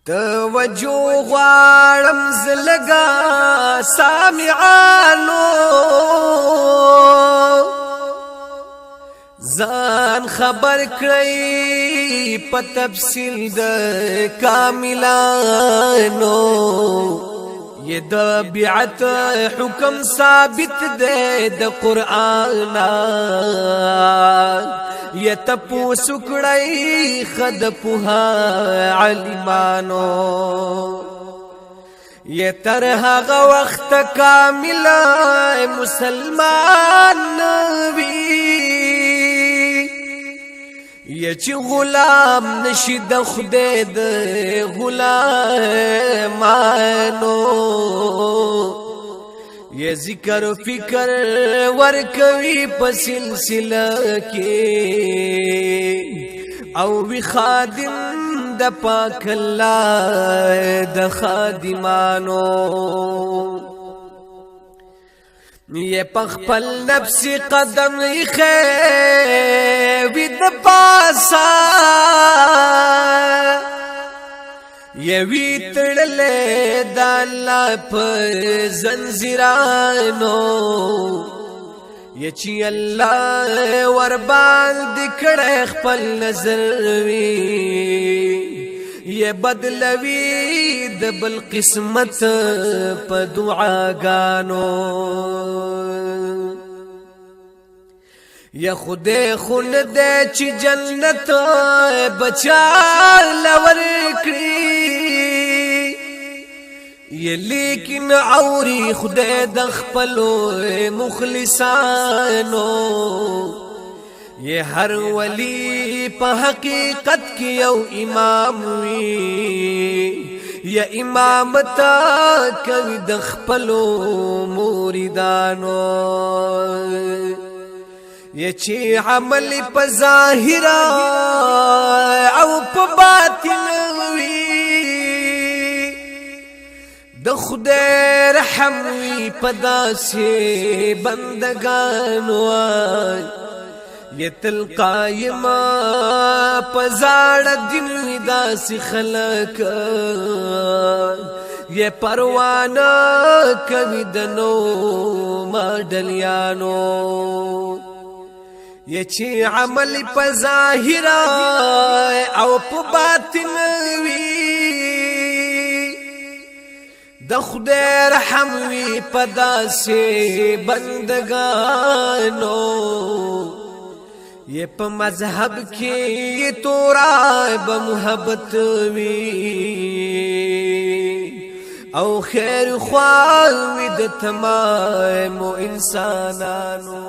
توجه غواړم زلګا سامعانو ځان خبر کړئ په تفصیل د کاملانو یہ د بیعت حکم ثابت دے د قرآن یہ تپو سکڑائی خد پوها علمانو یہ ترہا وقت کامل مسلمان نبی یہ چی غلام نشد خدے د غلامانو یہ ذکر فکر ورکوی په سلسله کې او وی خادم د پاک الله د خادمانو یہ پخپل نفس قدم خیوی د پاسا یہ وی تړلې د الله پر زنجیرانو یہ چې الله ور باندې کړه خپل نظر وی یہ بدلوی د بل قسمت په دعاګانو یا خدای خون دې چې جنت بچا لور کړی یہ لیکن عوری خدای د خپل مخلصانو یہ ہر ولی په حقیقت کې یو امام وی یا امامتا کوي د خپل مریدانو یہ چی عمل په ظاهر او په باطن وی د خدای رحم وی په داسې بندگانو یہ تل قائم پزاڑ دن داسې خلق یہ پروانه کوي د نو ماډلیانو یہ چی عمل په ظاهر او په باطن وی د خدای رحم وی په داسې بندگانو یہ په مذهب کې تورا به محبت وی او خیر خواوی د تمام انسانانو